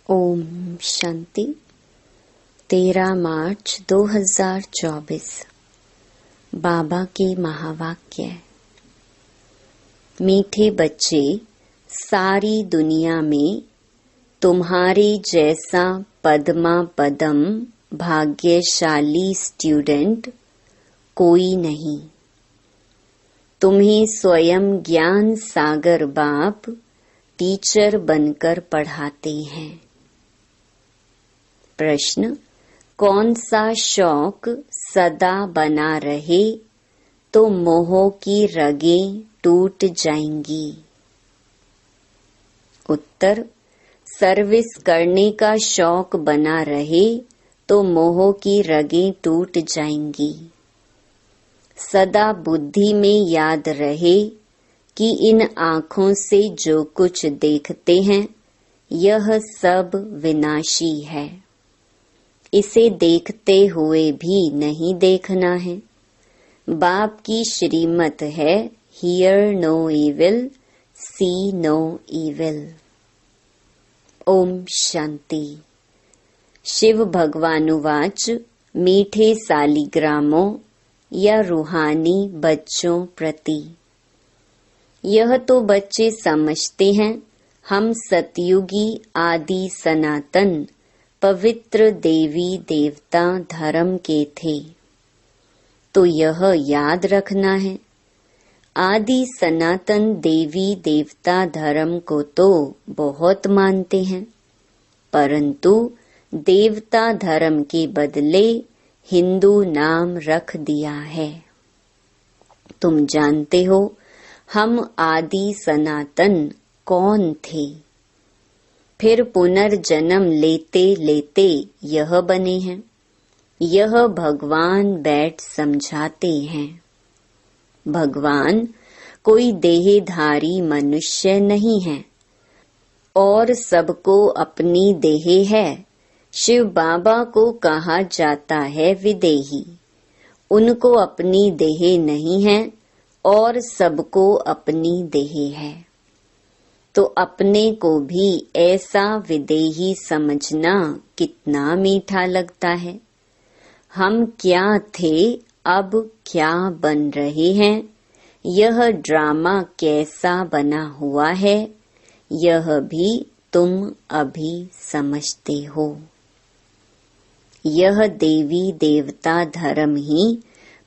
ओम शांति। 13 मार्च 2024। बाबा के महावाक्य। मीठे बच्चे, सारी दुनिया में तुम्हारे जैसा पद्मा पदम भाग्यशाली स्टूडेंट कोई नहीं। तुम्हें स्वयं ज्ञान सागर बाप टीचर बनकर पढ़ाते हैं। प्रश्न, कौन सा शौक सदा बना रहे तो मोह की रगें टूट जाएंगी? उत्तर, सर्विस करने का शौक बना रहे तो मोह की रगें टूट जाएंगी। सदा बुद्धि में याद रहे कि इन आँखों से जो कुछ देखते हैं यह सब विनाशी है। इसे देखते हुए भी नहीं देखना है। बाप की श्रीमत है, hear no evil, see no evil. ओम शांति। शिव भगवानुवाच, मीठे सालिग्रामों या रूहानी बच्चों प्रति। यह तो बच्चे समझते हैं हम सतयुगी आदि सनातन पवित्र देवी देवता धर्म के थे। तो यह याद रखना है, आदि सनातन देवी देवता धर्म को तो बहुत मानते हैं, परंतु देवता धर्म के बदले हिंदू नाम रख दिया है। तुम जानते हो हम आदि सनातन कौन थे? फिर पुनर्जन्म लेते लेते यह बने हैं। यह भगवान बैठ समझाते हैं। भगवान कोई देहधारी मनुष्य नहीं है और सबको अपनी देह है। शिव बाबा को कहा जाता है विदेही। उनको अपनी देह नहीं है और सबको अपनी देह है। तो अपने को भी ऐसा विदेही समझना कितना मीठा लगता है। हम क्या थे, अब क्या बन रहे हैं, यह ड्रामा कैसा बना हुआ है, यह भी तुम अभी समझते हो। यह देवी देवता धर्म ही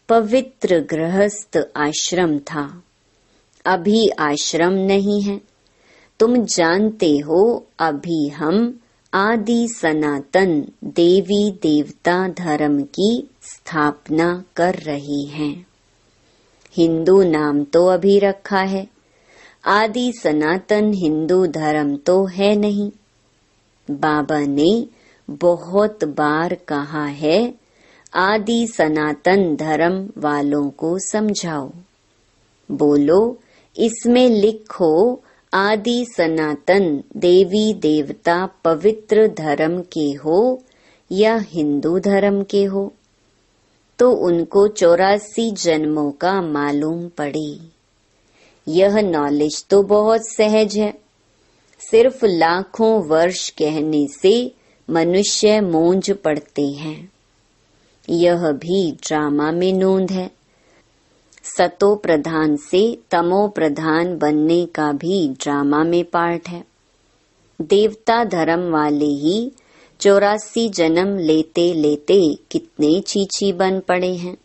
पवित्र गृहस्थ आश्रम था। अभी आश्रम नहीं है। तुम जानते हो अभी हम आदि सनातन देवी देवता धर्म की स्थापना कर रहे हैं। हिंदू नाम तो अभी रखा है, आदि सनातन हिंदू धर्म तो है नहीं। बाबा ने बहुत बार कहा है, आदि सनातन धर्म वालों को समझाओ। बोलो, इसमें लिखो आदि सनातन देवी देवता पवित्र धर्म के हो या हिंदू धर्म के हो, तो उनको 84 जन्मों का मालूम पड़े। यह नॉलेज तो बहुत सहज है। सिर्फ लाखों वर्ष कहने से मनुष्य मूंझ पड़ते हैं। यह भी ड्रामा में नोंद है। सतो प्रधान से तमो प्रधान बनने का भी ड्रामा में पार्ट है। देवता धर्म वाले ही 84 जन्म लेते लेते कितने छीछी बन पड़े हैं।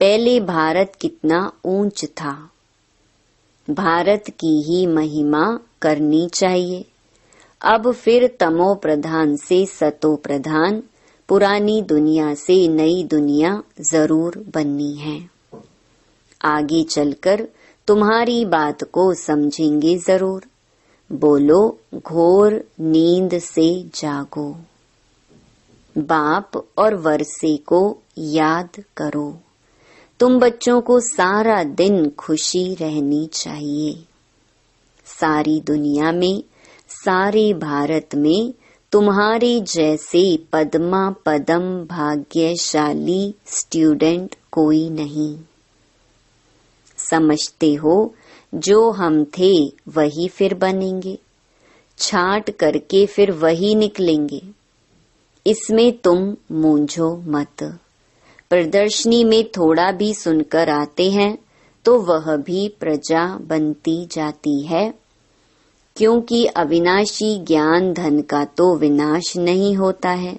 पहले भारत कितना ऊंच था। भारत की ही महिमा करनी चाहिए। अब फिर तमो प्रधान से सतो प्रधान, पुरानी दुनिया से नई दुनिया जरूर बननी है। आगे चलकर तुम्हारी बात को समझेंगे जरूर। बोलो, घोर नींद से जागो। बाप और वर्षे को याद करो। तुम बच्चों को सारा दिन खुशी रहनी चाहिए। सारी दुनिया में, सारे भारत में तुम्हारे जैसे पद्मा पदम भाग्यशाली स्टूडेंट कोई नहीं। समझते हो जो हम थे वही फिर बनेंगे। छांट करके फिर वही निकलेंगे। इसमें तुम मूंझो मत। प्रदर्शनी में थोड़ा भी सुनकर आते हैं तो वह भी प्रजा बनती जाती है, क्योंकि अविनाशी ज्ञान धन का तो विनाश नहीं होता है।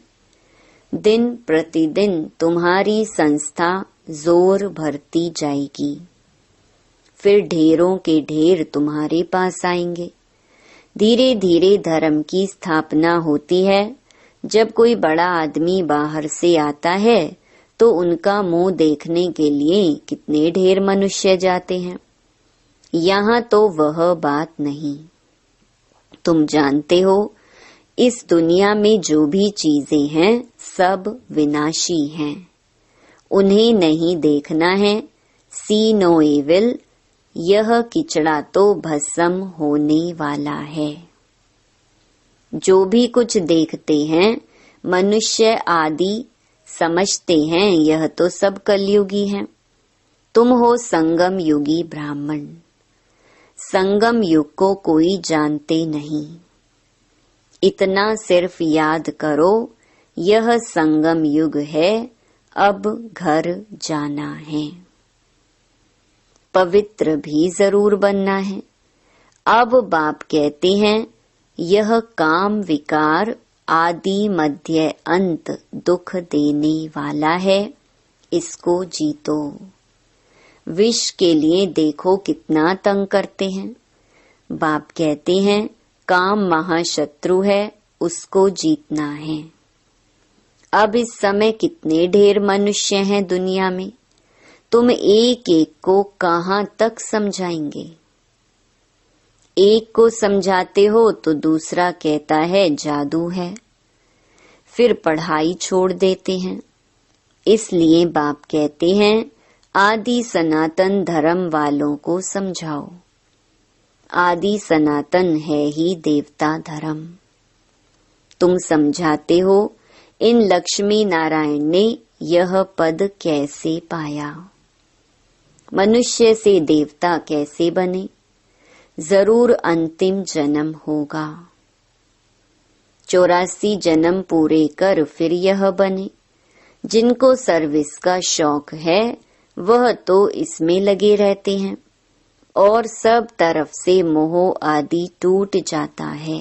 दिन प्रतिदिन तुम्हारी संस्था जोर भरती जाएगी, फिर ढेरों के ढेर तुम्हारे पास आएंगे। धीरे धीरे धर्म की स्थापना होती है। जब कोई बड़ा आदमी बाहर से आता है तो उनका मुंह देखने के लिए कितने ढेर मनुष्य जाते हैं। यहाँ तो वह बात नहीं। तुम जानते हो, इस दुनिया में जो भी चीजें हैं सब विनाशी हैं। उन्हें नहीं देखना है। सी नो एविल, यह किचड़ा तो भस्म होने वाला है। जो भी कुछ देखते हैं मनुष्य आदि समझते हैं यह तो सब कलयुगी है। तुम हो संगम युगी ब्राह्मण। संगम युग को कोई जानते नहीं। इतना सिर्फ याद करो, यह संगम युग है, अब घर जाना है। पवित्र भी जरूर बनना है। अब बाप कहते हैं, यह काम विकार आदि मध्य अंत दुख देने वाला है, इसको जीतो। विष के लिए देखो कितना तंग करते हैं। बाप कहते हैं, काम महाशत्रु है, उसको जीतना है। अब इस समय कितने ढेर मनुष्य हैं दुनिया में, तुम एक एक को कहाँ तक समझाएंगे। एक को समझाते हो तो दूसरा कहता है जादू है, फिर पढ़ाई छोड़ देते हैं। इसलिए बाप कहते हैं, आदि सनातन धर्म वालों को समझाओ। आदि सनातन है ही देवता धर्म। तुम समझाते हो, इन लक्ष्मी नारायण ने यह पद कैसे पाया, मनुष्य से देवता कैसे बने। जरूर अंतिम जन्म होगा। 84 जन्म पूरे कर फिर यह बने। जिनको सर्विस का शौक है वह तो इसमें लगे रहते हैं और सब तरफ से मोह आदि टूट जाता है।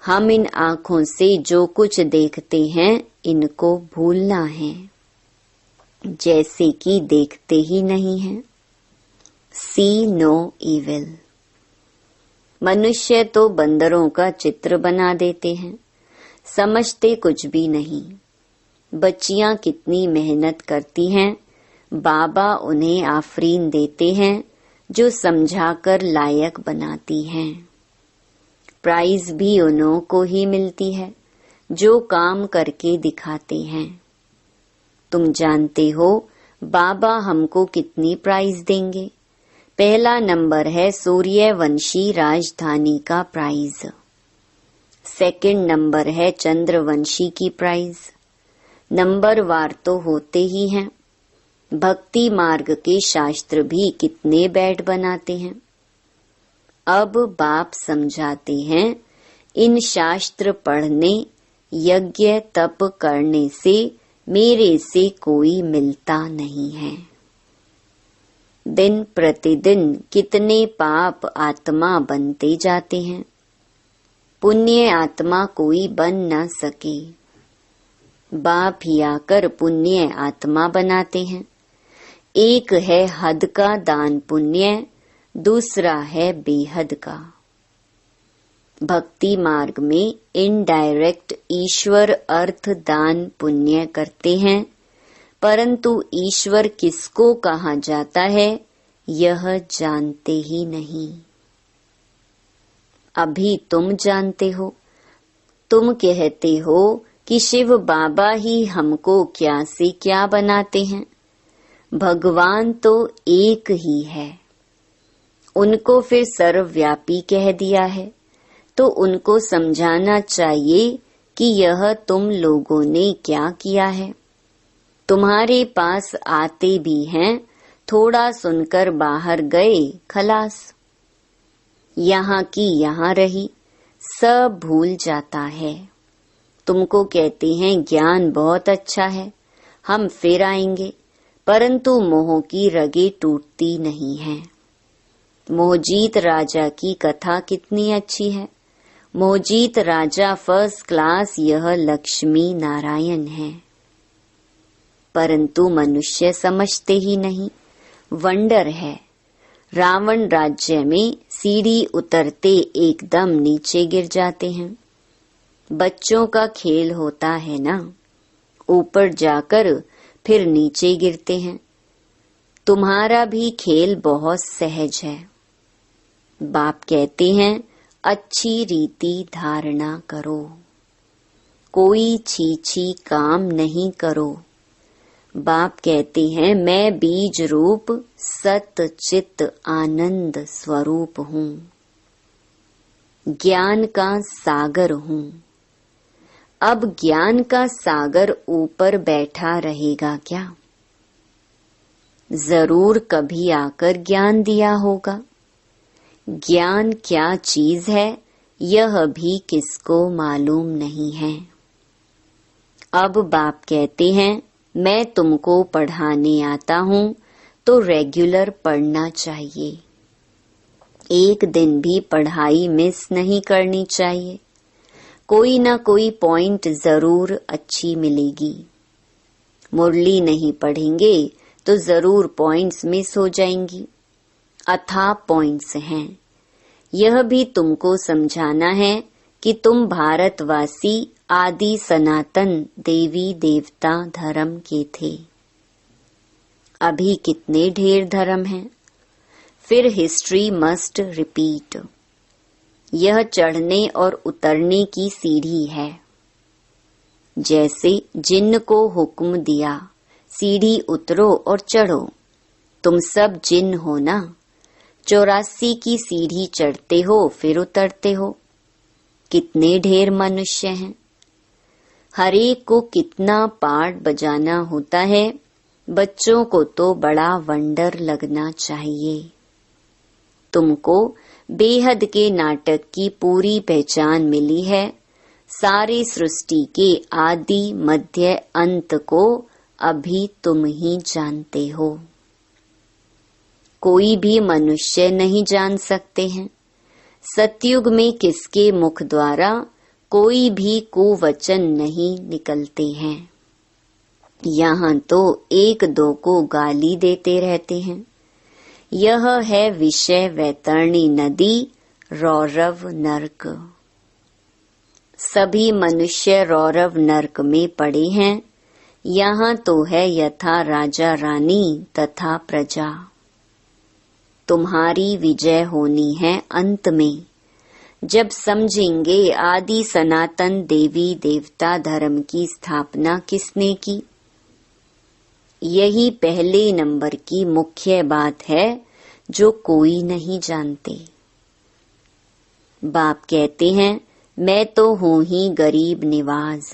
हम इन आँखों से जो कुछ देखते हैं इनको भूलना है, जैसे कि देखते ही नहीं हैं। सी नो इविल। मनुष्य तो बंदरों का चित्र बना देते हैं, समझते कुछ भी नहीं। बच्चियां कितनी मेहनत करती हैं, बाबा उन्हें आफरीन देते हैं जो समझाकर लायक बनाती हैं। प्राइज भी उन्हों को ही मिलती है जो काम करके दिखाते हैं। तुम जानते हो बाबा हमको कितनी प्राइज देंगे। पहला नंबर है सूर्यवंशी राजधानी का प्राइज। सेकंड नंबर है चंद्रवंशी की प्राइज। नंबर वार तो होते ही हैं। भक्ति मार्ग के शास्त्र भी कितने बैठ बनाते हैं। अब बाप समझाते हैं, इन शास्त्र पढ़ने यज्ञ तप करने से मेरे से कोई मिलता नहीं है। दिन प्रतिदिन कितने पाप आत्मा बनते जाते हैं, पुण्य आत्मा कोई बन न सके। बाप ही आकर पुण्य आत्मा बनाते हैं। एक है हद का दान पुण्य, दूसरा है बेहद का। भक्ति मार्ग में इनडायरेक्ट ईश्वर अर्थ दान पुण्य करते हैं, परंतु ईश्वर किसको कहा जाता है यह जानते ही नहीं। अभी तुम जानते हो। तुम कहते हो कि शिव बाबा ही हमको क्या से क्या बनाते हैं। भगवान तो एक ही है। उनको फिर सर्वव्यापी कह दिया है, तो उनको समझाना चाहिए कि यह तुम लोगों ने क्या किया है। तुम्हारे पास आते भी हैं, थोड़ा सुनकर बाहर गए, खलास। यहाँ की यहाँ रही, सब भूल जाता है। तुमको कहते हैं ज्ञान बहुत अच्छा है, हम फिर आएंगे, परंतु मोह की रगे टूटती नहीं हैं। मोहजीत राजा की कथा कितनी अच्छी है। मोहजीत राजा फर्स्ट क्लास, यह लक्ष्मी नारायण है, परंतु मनुष्य समझते ही नहीं। वंडर है, रावण राज्य में सीढ़ी उतरते एकदम नीचे गिर जाते हैं। बच्चों का खेल होता है ना, ऊपर जाकर फिर नीचे गिरते हैं। तुम्हारा भी खेल बहुत सहज है। बाप कहते हैं अच्छी रीति धारणा करो, कोई छीछी काम नहीं करो। बाप कहते हैं मैं बीज रूप सत चित आनंद स्वरूप हूँ, ज्ञान का सागर हूँ। अब ज्ञान का सागर ऊपर बैठा रहेगा क्या? जरूर कभी आकर ज्ञान दिया होगा। ज्ञान क्या चीज है यह भी किसको मालूम नहीं है। अब बाप कहते हैं मैं तुमको पढ़ाने आता हूँ तो रेगुलर पढ़ना चाहिए, एक दिन भी पढ़ाई मिस नहीं करनी चाहिए। कोई ना कोई पॉइंट जरूर अच्छी मिलेगी। मुरली नहीं पढ़ेंगे तो जरूर पॉइंट्स मिस हो जाएंगी। अथाह पॉइंट्स हैं। यह भी तुमको समझाना है कि तुम भारतवासी आदि सनातन देवी देवता धर्म के थे। अभी कितने ढेर धर्म हैं। फिर हिस्ट्री मस्ट रिपीट। यह चढ़ने और उतरने की सीढ़ी है। जैसे जिन्न को हुक्म दिया सीढ़ी उतरो और चढ़ो, तुम सब जिन्न हो ना। 84 की सीढ़ी चढ़ते हो फिर उतरते हो। कितने ढेर मनुष्य हैं। हरेक को कितना पार्ट बजाना होता है। बच्चों को तो बड़ा वंडर लगना चाहिए। तुमको बेहद के नाटक की पूरी पहचान मिली है। सारी सृष्टि के आदि मध्य अंत को अभी तुम ही जानते हो। कोई भी मनुष्य नहीं जान सकते हैं। सतयुग में किसके मुख द्वारा कोई भी कुवचन नहीं निकलते हैं। यहाँ तो एक दो को गाली देते रहते हैं। यह है विषय वैतरणी नदी, रौरव नर्क। सभी मनुष्य रौरव नर्क में पड़े हैं। यहाँ तो है यथा राजा रानी तथा प्रजा। तुम्हारी विजय होनी है अंत में, जब समझेंगे आदि सनातन देवी देवता धर्म की स्थापना किसने की। यही पहले नंबर की मुख्य बात है जो कोई नहीं जानते। बाप कहते हैं मैं तो हूँ ही गरीब निवाज।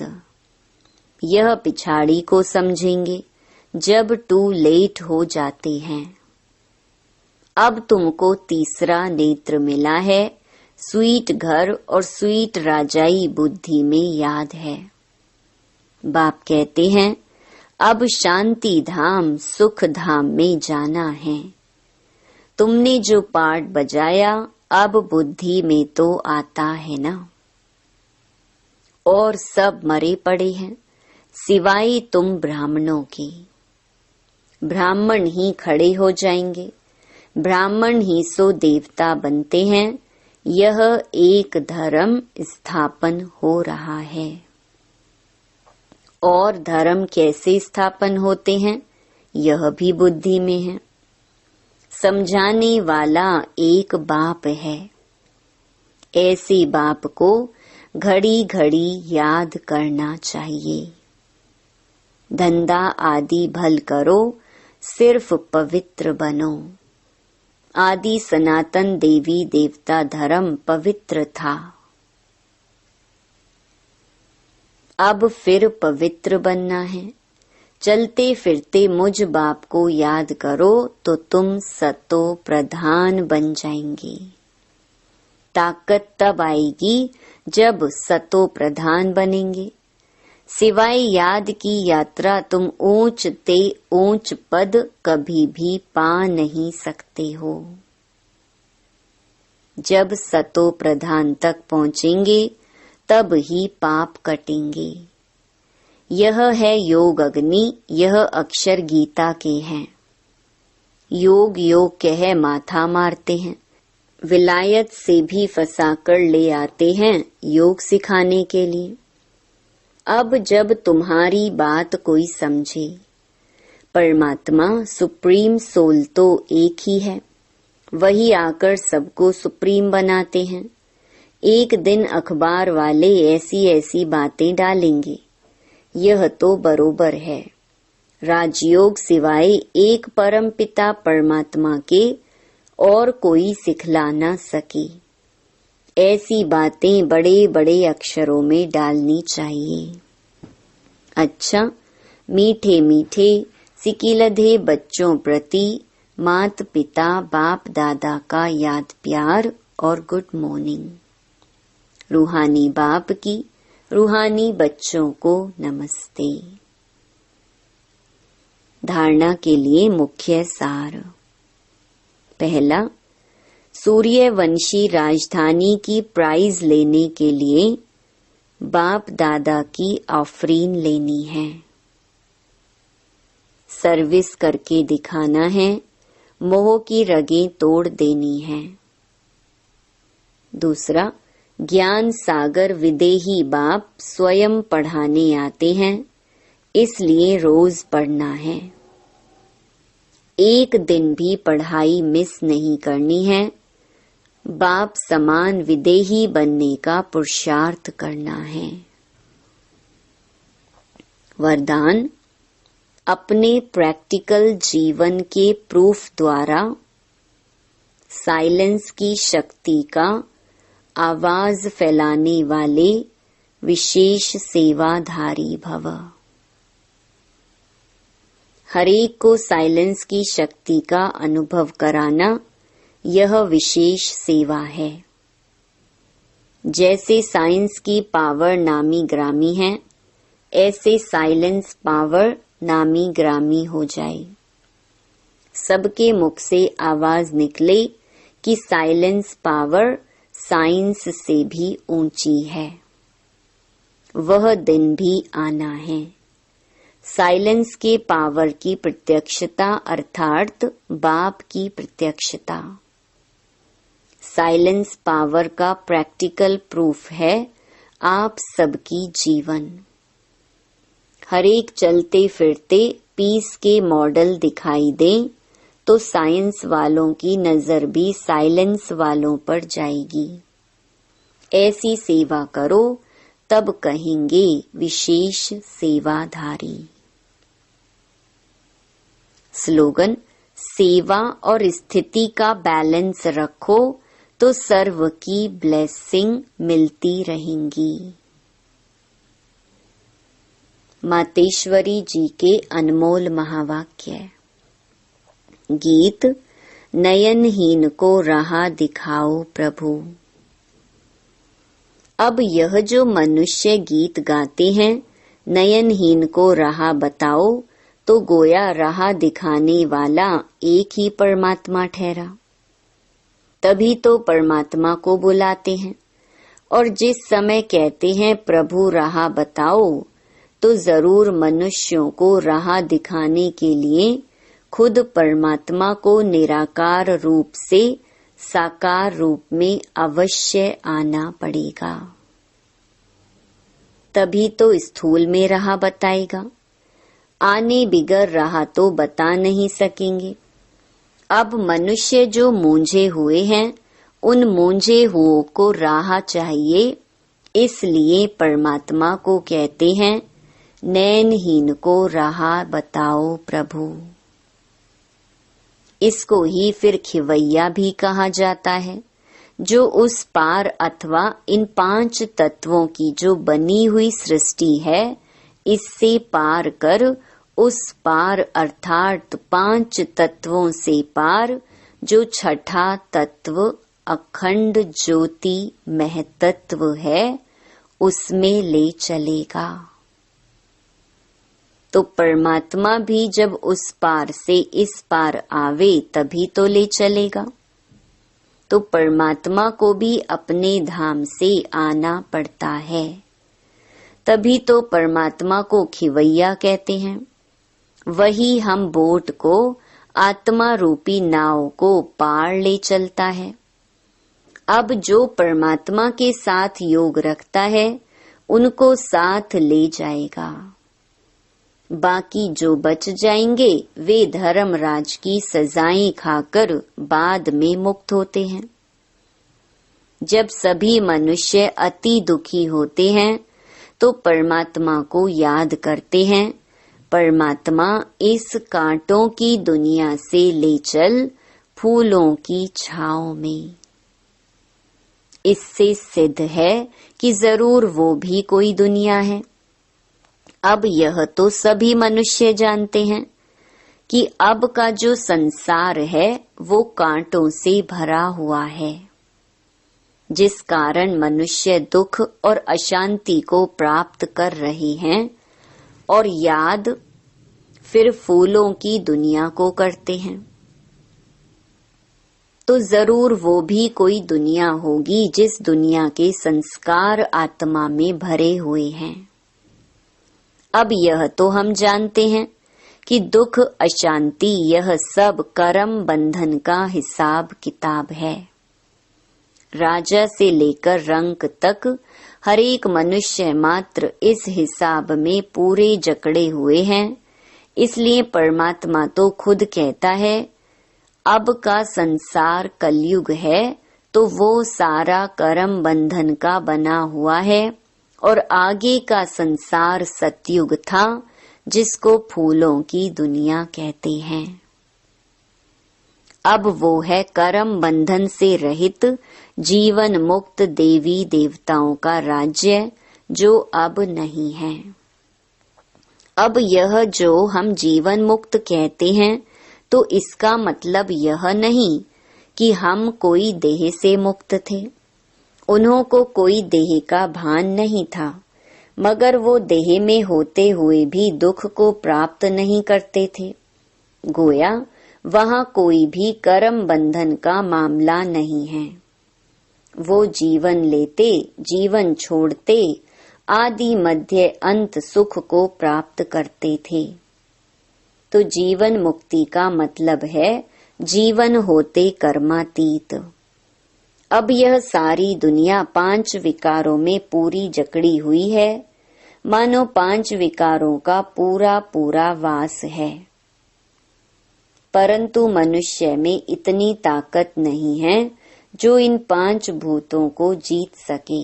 यह पिछाड़ी को समझेंगे जब टू लेट हो जाते हैं। अब तुमको तीसरा नेत्र मिला है। स्वीट घर और स्वीट राजाई बुद्धि में याद है। बाप कहते हैं अब शांति धाम सुख धाम में जाना है। तुमने जो पार्ट बजाया अब बुद्धि में तो आता है ना। और सब मरे पड़े हैं सिवाय तुम ब्राह्मणों के। ब्राह्मण ही खड़े हो जाएंगे। ब्राह्मण ही सो देवता बनते हैं। यह एक धर्म स्थापन हो रहा है। और धर्म कैसे स्थापन होते हैं यह भी बुद्धि में है। समझाने वाला एक बाप है। ऐसे बाप को घड़ी घड़ी याद करना चाहिए। धंधा आदि भल करो, सिर्फ पवित्र बनो। आदि सनातन देवी देवता धर्म पवित्र था। अब फिर पवित्र बनना है। चलते फिरते मुझ बाप को याद करो तो तुम सतो प्रधान बन जाएंगे। ताकत तब आएगी जब सतो प्रधान बनेंगे। सिवाय याद की यात्रा तुम ऊंच ते ऊंच पद कभी भी पा नहीं सकते हो। जब सतो प्रधान तक पहुंचेंगे तब ही पाप कटेंगे। यह है योग अग्नि, यह अक्षर गीता के हैं। योग योग कह माथा मारते हैं, विलायत से भी फंसा कर ले आते हैं योग सिखाने के लिए। अब जब तुम्हारी बात कोई समझे, परमात्मा सुप्रीम सोल तो एक ही है, वही आकर सबको सुप्रीम बनाते हैं। एक दिन अखबार वाले ऐसी ऐसी बातें डालेंगे, यह तो बरोबर है। राजयोग सिवाय एक परम पिता परमात्मा के और कोई सिखला न सके। ऐसी बातें बड़े बड़े अक्षरों में डालनी चाहिए। अच्छा, मीठे मीठे सिकिलधे बच्चों प्रति मात पिता बाप दादा का याद प्यार और गुड मॉर्निंग। रूहानी बाप की रूहानी बच्चों को नमस्ते। धारणा के लिए मुख्य सार। पहला, सूर्यवंशी राजधानी की प्राइज लेने के लिए बाप दादा की ऑफरीन लेनी है, सर्विस करके दिखाना है, मोह की रगें तोड़ देनी है। दूसरा, ज्ञान सागर विदेही बाप स्वयं पढ़ाने आते हैं, इसलिए रोज पढ़ना है। एक दिन भी पढ़ाई मिस नहीं करनी है। बाप समान विदेही बनने का पुरुषार्थ करना है। वरदान, अपने प्रैक्टिकल जीवन के प्रूफ द्वारा साइलेंस की शक्ति का आवाज फैलाने वाले विशेष सेवाधारी भव। हरेक को साइलेंस की शक्ति का अनुभव कराना यह विशेष सेवा है। जैसे साइंस की पावर नामी ग्रामी है, ऐसे साइलेंस पावर नामी ग्रामी हो जाए। सबके मुख से आवाज निकले कि साइलेंस पावर साइंस से भी ऊंची है। वह दिन भी आना है। साइलेंस के पावर की प्रत्यक्षता अर्थात बाप की प्रत्यक्षता। साइलेंस पावर का प्रैक्टिकल प्रूफ है आप सबकी जीवन। हरेक चलते फिरते पीस के मॉडल दिखाई दें तो साइंस वालों की नजर भी साइलेंस वालों पर जाएगी। ऐसी सेवा करो तब कहेंगे विशेष सेवाधारी। स्लोगन, सेवा और स्थिति का बैलेंस रखो तो सर्व की ब्लेसिंग मिलती रहेंगी। मातेश्वरी जी के अनमोल महावाक्य। गीत, नयनहीन को राह दिखाओ प्रभु। अब यह जो मनुष्य गीत गाते हैं, नयनहीन को राह बताओ, तो गोया राह दिखाने वाला एक ही परमात्मा ठहरा। तभी तो परमात्मा को बुलाते हैं। और जिस समय कहते हैं प्रभु राह बताओ, तो जरूर मनुष्यों को राह दिखाने के लिए खुद परमात्मा को निराकार रूप से साकार रूप में अवश्य आना पड़ेगा। तभी तो स्थूल में राह बताएगा। आने बिगर राह तो बता नहीं सकेंगे। अब मनुष्य जो मूंझे हुए हैं, उन मूंझे हुओं को राह चाहिए, इसलिए परमात्मा को कहते हैं नैनहीन को राह बताओ प्रभु। इसको ही फिर खिवैया भी कहा जाता है, जो उस पार अथवा इन 5 तत्वों की जो बनी हुई सृष्टि है, इससे पार कर उस पार अर्थात 5 तत्वों से पार जो छठा तत्व अखंड ज्योति महतत्व है उसमें ले चलेगा। तो परमात्मा भी जब उस पार से इस पार आवे तभी तो ले चलेगा। तो परमात्मा को भी अपने धाम से आना पड़ता है, तभी तो परमात्मा को खिवैया कहते हैं। वही हम बोट को, आत्मा रूपी नाव को पार ले चलता है। अब जो परमात्मा के साथ योग रखता है उनको साथ ले जाएगा। बाकी जो बच जाएंगे वे धर्मराज की सजाएं खाकर बाद में मुक्त होते हैं। जब सभी मनुष्य अति दुखी होते हैं तो परमात्मा को याद करते हैं। परमात्मा इस कांटों की दुनिया से ले चल फूलों की छांव में। इससे सिद्ध है कि जरूर वो भी कोई दुनिया है। अब यह तो सभी मनुष्य जानते हैं कि अब का जो संसार है वो कांटों से भरा हुआ है, जिस कारण मनुष्य दुख और अशांति को प्राप्त कर रहे हैं और याद फिर फूलों की दुनिया को करते हैं। तो जरूर वो भी कोई दुनिया होगी जिस दुनिया के संस्कार आत्मा में भरे हुए हैं। अब यह तो हम जानते हैं कि दुख अशांति यह सब कर्म बंधन का हिसाब किताब है। राजा से लेकर रंक तक हर एक मनुष्य मात्र इस हिसाब में पूरे जकड़े हुए हैं। इसलिए परमात्मा तो खुद कहता है अब का संसार कलयुग है तो वो सारा कर्म बंधन का बना हुआ है और आगे का संसार सतयुग था जिसको फूलों की दुनिया कहते हैं। अब वो है कर्म बंधन से रहित जीवन मुक्त देवी देवताओं का राज्य जो अब नहीं है। अब यह जो हम जीवन मुक्त कहते हैं तो इसका मतलब यह नहीं कि हम कोई देह से मुक्त थे। उन्हों को कोई देह का भान नहीं था, मगर वो देह में होते हुए भी दुख को प्राप्त नहीं करते थे। गोया वहाँ कोई भी कर्म बंधन का मामला नहीं है। वो जीवन लेते, जीवन छोड़ते, आदि मध्य अंत सुख को प्राप्त करते थे। तो जीवन मुक्ति का मतलब है जीवन होते कर्मातीत। अब यह सारी दुनिया 5 विकारों में पूरी जकड़ी हुई है, मानो 5 विकारों का पूरा पूरा वास है। परंतु मनुष्य में इतनी ताकत नहीं है जो इन 5 भूतों को जीत सके।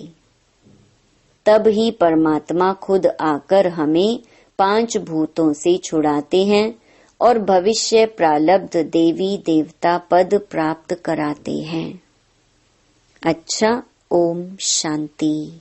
तब ही परमात्मा खुद आकर हमें 5 भूतों से छुड़ाते हैं और भविष्य प्रालब्ध देवी देवता पद प्राप्त कराते हैं। अच्छा, ओम शांति।